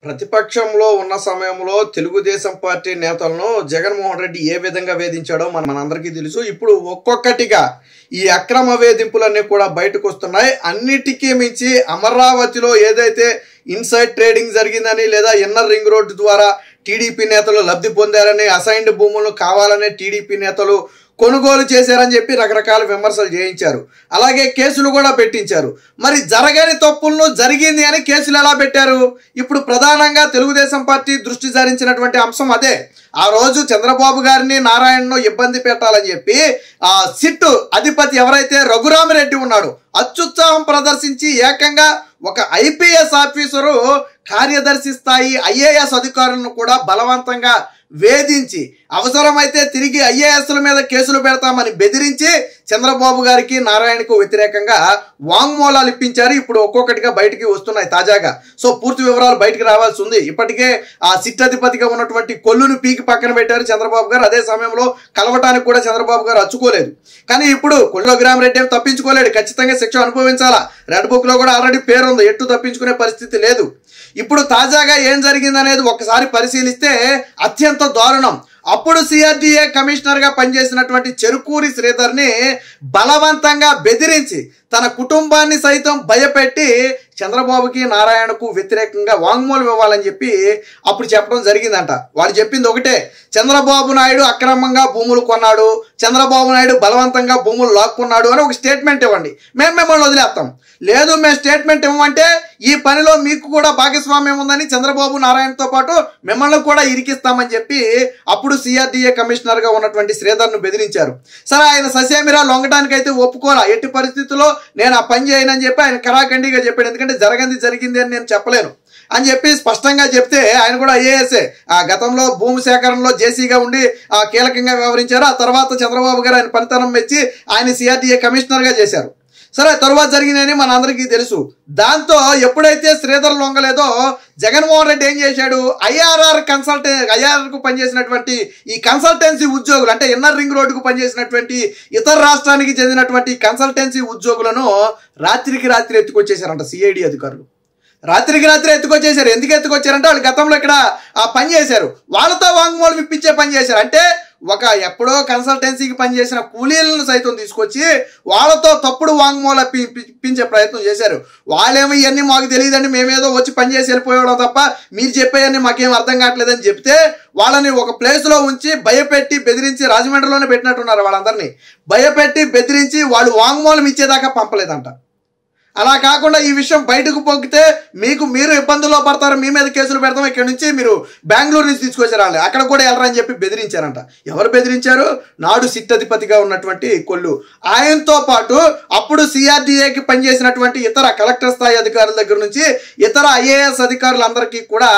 ప్రతిపక్షంలో ఉన్న సమయంలో తెలుగుదేశం పార్టీ నేతలను జగన్మోహన్ రెడ్డి ఏ విధంగా వేధించాడో మనందరికీ తెలుసు. ఇప్పుడు ఒక్కొక్కటిగా ఈ అక్రమ వేధింపులన్నీ కూడా బయటకు వస్తున్నాయి. అన్నిటికీ మించి అమరావతిలో ఏదైతే ఇన్సైడ్ ట్రేడింగ్ జరిగిందని లేదా ఇన్నర్ రింగ్ రోడ్డు ద్వారా టీడీపీ నేతలు లబ్ధి పొందారని, అసైన్డ్ భూములను కావాలనే టీడీపీ నేతలు కొనుగోలు చేశారని చెప్పి రకరకాల విమర్శలు చేయించారు. అలాగే కేసులు కూడా పెట్టించారు. మరి జరగని తప్పులను జరిగింది అని కేసులు ఎలా పెట్టారు? ఇప్పుడు ప్రధానంగా తెలుగుదేశం పార్టీ దృష్టి సారించినటువంటి అంశం అదే. ఆ రోజు చంద్రబాబు గారిని, నారాయణను ఇబ్బంది పెట్టాలని చెప్పి ఆ సిట్ అధిపతి ఎవరైతే రఘురామిరెడ్డి ఉన్నాడు, అత్యుత్సాహం ప్రదర్శించి ఏకంగా ఒక ఐపీఎస్ ఆఫీసరు కార్యదర్శి స్థాయి ఐఏఎస్ అధికారులను కూడా బలవంతంగా వేధించి అవసరమైతే తిరిగి ఐఏఎస్ల మీద కేసులు పెడతామని బెదిరించి చంద్రబాబు గారికి, నారాయణకు వ్యతిరేకంగా వాంగ్మూలాలు ఇప్పించారు. ఇప్పుడు ఒక్కొక్కటిగా బయటికి వస్తున్నాయి తాజాగా. సో పూర్తి వివరాలు బయటికి రావాల్సి ఉంది. ఇప్పటికే ఆ సిట్ అధిపతిగా ఉన్నటువంటి కొల్లును పీకి పక్కన పెట్టారు చంద్రబాబు గారు. అదే సమయంలో కలవటానికి కూడా చంద్రబాబు గారు అచ్చుకోలేదు. కానీ ఇప్పుడు కొల్లు రఘురామిరెడ్డి ఏం తప్పించుకోలేడు, ఖచ్చితంగా శిక్ష అనుభవించాలా. రెడ్ బుక్ లో కూడా ఆల్రెడీ పేరు ఉంది, ఎట్టు తప్పించుకునే పరిస్థితి లేదు. ఇప్పుడు తాజాగా ఏం జరిగిందనేది ఒకసారి పరిశీలిస్తే అత్యంత దారుణం. అప్పుడు సిఆర్డీఏ కమిషనర్ గా పనిచేసినటువంటి చెరుకూరి శ్రీధర్ని బలవంతంగా బెదిరించి తన కుటుంబాన్ని సైతం భయపెట్టి చంద్రబాబుకి, నారాయణకు వ్యతిరేకంగా వాంగ్మూలం ఇవ్వాలని చెప్పి అప్పుడు చెప్పడం జరిగిందంట. వాళ్ళు చెప్పింది ఒకటే, చంద్రబాబు నాయుడు అక్రమంగా భూములు కొన్నాడు, చంద్రబాబు నాయుడు బలవంతంగా భూములు లాక్కున్నాడు అని ఒక స్టేట్మెంట్ ఇవ్వండి, మేము మిమ్మల్ని వదిలేస్తాం. లేదు, మేము స్టేట్మెంట్ ఇవ్వమంటే ఈ పనిలో మీకు కూడా భాగస్వామ్యం ఉందని చంద్రబాబు, నారాయణతో పాటు మిమ్మల్ని కూడా ఇరికిస్తామని చెప్పి అప్పుడు సిఆర్డీఏ కమిషనర్ గా ఉన్నటువంటి శ్రీధర్ను బెదిరించారు. సరే, ఆయన ససేమిరా లొంగడానికైతే ఒప్పుకోరా, ఎట్టి పరిస్థితుల్లో నేను ఆ పని చేయనని చెప్పి ఆయన కరాఖండిగా చెప్పాడు. ఎందుకంటే జరిగింది అని నేను చెప్పలేను అని చెప్పి స్పష్టంగా చెప్తే ఆయన కూడా ఐఏఎస్ఏ ఆ గతంలో భూమి సేకరణలో జేసీగా ఉండి కీలకంగా వ్యవహరించారు. ఆ తర్వాత చంద్రబాబు గారు ఆయన పనితనం మెచ్చి ఆయన సిఆర్డీఏ కమిషనర్ గా చేశారు. సరే, తరువాత జరిగిందని మన అందరికీ తెలుసు. దాంతో ఎప్పుడైతే శ్రీధర్ లొంగలేదో జగన్మోహన్ రెడ్డి ఏం చేశాడు, ఐఆర్ఆర్కు పనిచేసినటువంటి ఈ కన్సల్టెన్సీ ఉద్యోగులు, అంటే ఇన్నర్ రింగ్ రోడ్డుకు పనిచేసినటువంటి ఇతర రాష్ట్రానికి చెందినటువంటి కన్సల్టెన్సీ ఉద్యోగులను రాత్రికి రాత్రి ఎత్తుకొచ్చేశారంట సిఐడి అధికారులు. రాత్రికి రాత్రి ఎత్తుకొచ్చేశారు. ఎందుకు ఎత్తుకొచ్చారంటే వాళ్ళు గతంలో ఇక్కడ పని చేశారు, వాళ్ళతో వాంగ్మూలం ఇప్పించే పని చేశారు. అంటే ఎప్పుడో కన్సల్టెన్సీకి పనిచేసిన కూలీలను సైతం తీసుకొచ్చి వాళ్ళతో తప్పుడు వాంగ్మూలం ఇప్పించే ప్రయత్నం చేశారు. వాళ్ళేమో ఇవన్నీ మాకు తెలియదండి, మేమేదో వచ్చి పనిచేసి వెళ్ళిపోవడం తప్ప మీరు చెప్పేవన్నీ మాకేం అర్థం కావట్లేదని చెప్తే వాళ్ళని ఒక ప్లేస్లో ఉంచి భయపెట్టి బెదిరించి, రాజమండ్రిలోనే పెట్టినట్టున్నారు వాళ్ళందరినీ, భయపెట్టి బెదిరించి వాళ్ళు వాంగ్మూలం ఇచ్చేదాకా పంపలేదంట. అలా కాకుండా ఈ విషయం బయటకు పొక్కితే మీరు ఇబ్బందుల్లో పడతారు, మీ మీద కేసులు పెడతాం, ఇక్కడ నుంచి మీరు బెంగళూరు నుంచి తీసుకొచ్చారు, అక్కడ కూడా వెళ్ళరని చెప్పి బెదిరించారంట. ఎవరు బెదిరించారు? నాడు సిట్ అధిపతిగా ఉన్నటువంటి కొల్లు. ఆయనతో పాటు అప్పుడు సిఆర్డీఏకి పనిచేసినటువంటి ఇతర కలెక్టర్ స్థాయి అధికారుల దగ్గర నుంచి ఇతర ఐఏఎస్ అధికారులందరికీ కూడా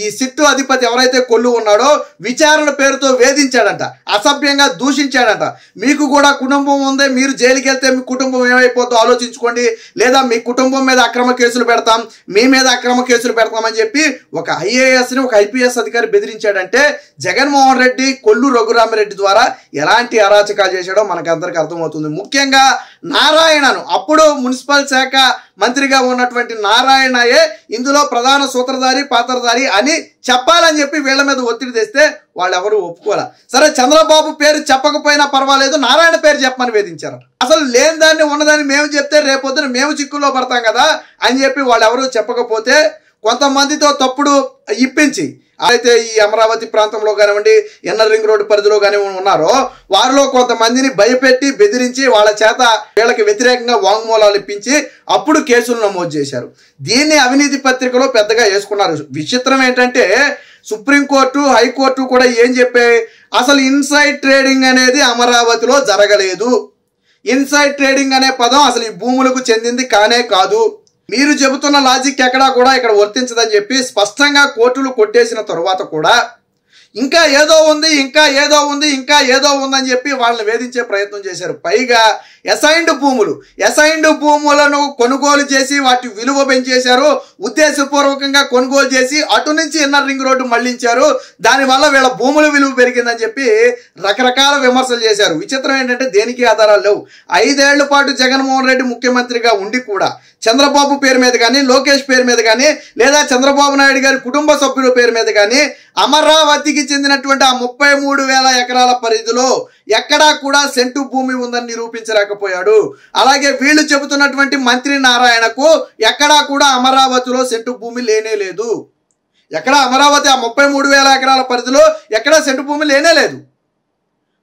ఈ సిట్టు అధిపతి ఎవరైతే కొల్లు ఉన్నాడో విచారణ పేరుతో వేధించాడంట, అసభ్యంగా దూషించాడంట. మీకు కూడా కుటుంబం ఉంది, మీరు జైలుకి వెళ్తే మీ కుటుంబం ఏమైపోతుందో ఆలోచించుకోండి, లేదా మీ కుటుంబం మీద అక్రమ కేసులు పెడతాం, మీ మీద అక్రమ కేసులు పెడతామని చెప్పి ఒక ఐఏఎస్ని, ఒక ఐపీఎస్ అధికారి బెదిరించాడంటే జగన్మోహన్ రెడ్డి కొల్లు రఘురామిరెడ్డి ద్వారా ఎలాంటి అరాచకాలు చేశాడో మనకు అందరికీ అర్థమవుతుంది. ముఖ్యంగా నారాయణను, అప్పుడు మున్సిపల్ శాఖ మంత్రిగా ఉన్నటువంటి నారాయణయే ఇందులో ప్రధాన సూత్రధారి, పాత్రధారి అని చెప్పాలని చెప్పి వీళ్ళ మీద ఒత్తిడి తెస్తే వాళ్ళు ఎవరు ఒప్పుకోలే. సరే, చంద్రబాబు పేరు చెప్పకపోయినా పర్వాలేదు, నారాయణ పేరు చెప్పమని వేధించారు. అసలు లేని దాన్ని ఉన్నదాన్ని మేము చెప్తే రేపొద్దున మేము చిక్కుల్లో పడతాం కదా అని చెప్పి వాళ్ళు ఎవరు చెప్పకపోతే కొంతమందితో తప్పుడు ఇప్పించి అయితే ఈ అమరావతి ప్రాంతంలో కానివ్వండి, ఇన్నర్ రింగ్ రోడ్డు పరిధిలో కానివ్వండి ఉన్నారో వారిలో కొంతమందిని భయపెట్టి బెదిరించి వాళ్ళ చేత వీళ్ళకి వ్యతిరేకంగా వాంగ్మూలాలు ఇప్పించి అప్పుడు కేసులు నమోదు చేశారు. దీన్ని అవినీతి పత్రికలో పెద్దగా వేసుకున్నారు. విచిత్రం ఏంటంటే సుప్రీంకోర్టు, హైకోర్టు కూడా ఏం చెప్పాయి, అసలు ఇన్సైడ్ ట్రేడింగ్ అనేది అమరావతిలో జరగలేదు, ఇన్సైడ్ ట్రేడింగ్ అనే పదం అసలు ఈ భూములకు చెందింది కానే కాదు, మీరు చెబుతున్న లాజిక్ ఎక్కడా కూడా ఇక్కడ వర్తించదని చెప్పి స్పష్టంగా కోర్టులు కొట్టేసిన తరువాత కూడా ఇంకా ఏదో ఉంది అని చెప్పి వాళ్ళని వేధించే ప్రయత్నం చేశారు. పైగా అసైన్డ్ భూములను కొనుగోలు చేసి వాటి విలువ పెంచేశారు, ఉద్దేశపూర్వకంగా కొనుగోలు చేసి అటు నుంచి ఇన్నర్ రింగ్ రోడ్డు మళ్లించారు, దానివల్ల వీళ్ళ భూముల విలువ పెరిగిందని చెప్పి రకరకాల విమర్శలు చేశారు. విచిత్రం ఏంటంటే దేనికి ఆధారాలు లేవు. 5 ఏళ్ల పాటు జగన్మోహన్ రెడ్డి ముఖ్యమంత్రిగా ఉండి కూడా చంద్రబాబు పేరు మీద కానీ, లోకేష్ పేరు మీద కానీ, లేదా చంద్రబాబు నాయుడు గారి కుటుంబ సభ్యుల పేరు మీద కానీ అమరావతికి చెందినటువంటి ఆ 33,000 ఎకరాల పరిధిలో ఎక్కడా కూడా సెంటు భూమి ఉందని నిరూపించలేకపోయాడు. అలాగే వీళ్ళు చెబుతున్నటువంటి మంత్రి నారాయణకు ఎక్కడా కూడా అమరావతిలో సెంటు భూమి లేనే లేదు. ఎక్కడ అమరావతి ఆ 33,000 ఎకరాల పరిధిలో ఎక్కడా సెంటు భూమి లేనే లేదు.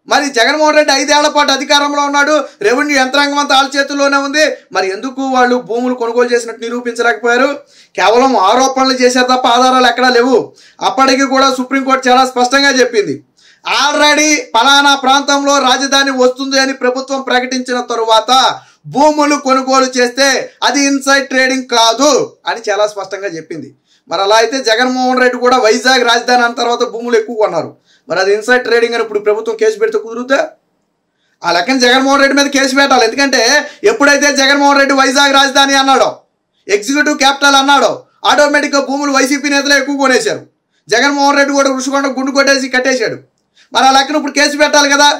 మరి జగన్మోహన్ రెడ్డి 5 ఏళ్ల పాటు అధికారంలో ఉన్నాడు, రెవెన్యూ యంత్రాంగం అంతా వాళ్ళ చేతుల్లోనే ఉంది. మరి ఎందుకు వాళ్ళు భూములు కొనుగోలు చేసినట్టు నిరూపించలేకపోయారు? కేవలం ఆరోపణలు చేశారు తప్ప ఆధారాలు ఎక్కడా లేవు. అప్పటికి కూడా సుప్రీంకోర్టు చాలా స్పష్టంగా చెప్పింది, ఆల్రెడీ పలానా ప్రాంతంలో రాజధాని వస్తుంది అని ప్రభుత్వం ప్రకటించిన తరువాత భూములు కొనుగోలు చేస్తే అది ఇన్సైడ్ ట్రేడింగ్ కాదు అని చాలా స్పష్టంగా చెప్పింది. మరి అలా అయితే జగన్మోహన్ రెడ్డి కూడా వైజాగ్ రాజధాని అన్న తర్వాత భూములు ఎక్కువ కొన్నారు, మరి అది ఇన్సైడ్ ట్రేడింగ్ అని ఇప్పుడు ప్రభుత్వం కేసు పెడితే కుదురుతా? ఆ లెక్కన జగన్మోహన్ రెడ్డి మీద కేసు పెట్టాలి. ఎందుకంటే ఎప్పుడైతే జగన్మోహన్ రెడ్డి వైజాగ్ రాజధాని అన్నాడో, ఎగ్జిక్యూటివ్ క్యాపిటల్ అన్నాడో, ఆటోమేటిక్గా భూములు వైసీపీ నేతలు ఎక్కువ కొనేశారు. జగన్మోహన్ రెడ్డి కూడా రుషికొండ గుండు కొట్టేసి కట్టేశాడు. మరి ఆ లెక్కన ఇప్పుడు కేసు పెట్టాలి కదా.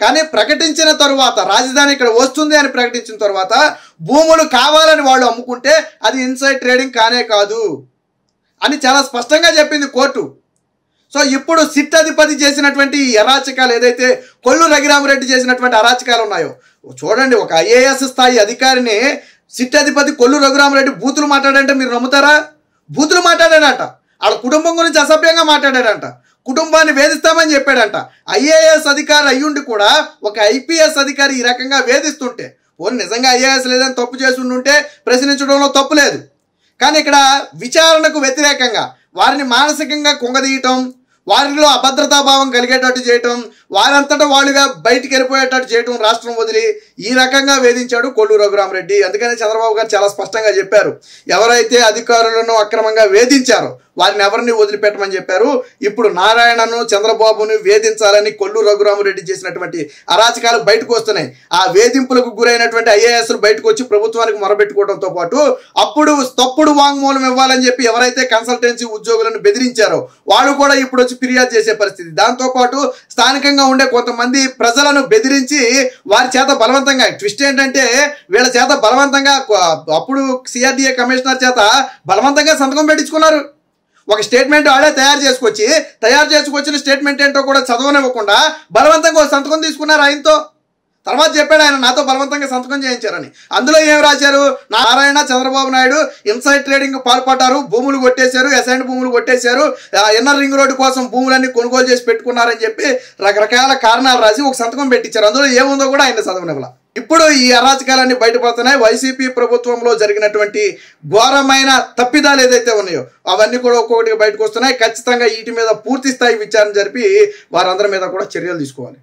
కానీ ప్రకటించిన తరువాత రాజధాని ఇక్కడ వస్తుంది అని ప్రకటించిన తర్వాత భూములు కావాలని వాళ్ళు అమ్ముకుంటే అది ఇన్సైడ్ ట్రేడింగ్ కానే కాదు అని చాలా స్పష్టంగా చెప్పింది కోర్టు. సో ఇప్పుడు సిట్ అధిపతి చేసినటువంటి అరాచకాలు, ఏదైతే కొల్లు రఘురామరెడ్డి చేసినటువంటి అరాచకాలు ఉన్నాయో చూడండి. ఒక ఐఏఎస్ స్థాయి అధికారిని సిట్ అధిపతి కొల్లు రఘురామరెడ్డి బూతులు మాట్లాడంటే మీరు నమ్ముతారా? బూతులు మాట్లాడాడంట, వాళ్ళ కుటుంబం గురించి అసభ్యంగా మాట్లాడాడంట, కుటుంబాన్ని వేధిస్తామని చెప్పాడంట. ఐఏఎస్ అధికారి అయ్యుండి కూడా ఒక ఐపీఎస్ అధికారి ఈ రకంగా వేధిస్తుంటే, పోనీ నిజంగా ఐఏఎస్ లేదని తప్పు చేసి ఉంటే ప్రశ్నించడంలో తప్పు లేదు. కానీ ఇక్కడ విచారణకు వ్యతిరేకంగా వారిని మానసికంగా కుంగదీయటం, వారిలో అభద్రతాభావం కలిగేటట్టు చేయటం, వారంతటా వాళ్ళుగా బయటికి వెళ్ళిపోయేటట్టు చేయటం, రాష్ట్రం వదిలి ఈ రకంగా వేధించాడు కొల్లు రఘురామరెడ్డి. అందుకని చంద్రబాబు గారు చాలా స్పష్టంగా చెప్పారు, ఎవరైతే అధికారులను అక్రమంగా వేధించారో వారిని ఎవరిని వదిలిపెట్టమని చెప్పారు. ఇప్పుడు నారాయణను, చంద్రబాబును వేధించాలని కొల్లు రఘురామరెడ్డి చేసినటువంటి అరాచకాలు బయటకు వస్తున్నాయి. ఆ వేధింపులకు గురైనటువంటి ఐఏఎస్లు బయటకు వచ్చి ప్రభుత్వానికి మొరబెట్టుకోవడంతో పాటు అప్పుడు తప్పుడు వాంగ్మూలం ఇవ్వాలని చెప్పి ఎవరైతే కన్సల్టెన్సీ ఉద్యోగులను బెదిరించారో వాళ్ళు కూడా ఇప్పుడు వచ్చి ఫిర్యాదు చేసే పరిస్థితి. దాంతోపాటు స్థానికంగా ఉండే కొంతమంది ప్రజలను బెదిరించి వారి చేత బలవంతంగా, ట్విస్ట్ ఏంటంటే వీళ్ళ చేత బలవంతంగా అప్పుడు సిఆర్డీఏ కమిషనర్ చేత బలవంతంగా సంతకం పెట్టించుకున్నారు. ఒక స్టేట్మెంట్ ఆడే తయారు చేసుకొచ్చిన స్టేట్మెంట్ ఏంటో కూడా చదవనివ్వకుండా బలవంతంగా ఒక సంతకం తీసుకున్నారు ఆయనతో. తర్వాత చెప్పాడు ఆయన, నాతో బలవంతంగా సంతకం చేయించారని. అందులో ఏం రాశారు? నారాయణ, చంద్రబాబు నాయుడు ఇన్సైడ్ ట్రేడింగ్ పాల్పడ్డారు, భూములు కొట్టేశారు, అసైన్డ్ భూములు కొట్టేశారు, ఇన్నర్ రింగ్ రోడ్డు కోసం భూములన్నీ కొనుగోలు చేసి పెట్టుకున్నారని చెప్పి రకరకాల కారణాలు రాసి ఒక సంతకం పెట్టించారు. అందులో ఏముందో కూడా ఆయన చదవనివ్వాల. ఇప్పుడు ఈ అరాచకాలన్నీ బయటపడుతున్నాయి. వైసీపీ ప్రభుత్వంలో జరిగినటువంటి ఘోరమైన తప్పిదాలు ఏదైతే ఉన్నాయో అవన్నీ కూడా ఒక్కొక్కటిగా బయటకు వస్తున్నాయి. ఖచ్చితంగా వీటి మీద పూర్తి స్థాయి విచారణ జరిపి వారందరి మీద కూడా చర్యలు తీసుకోవాలి.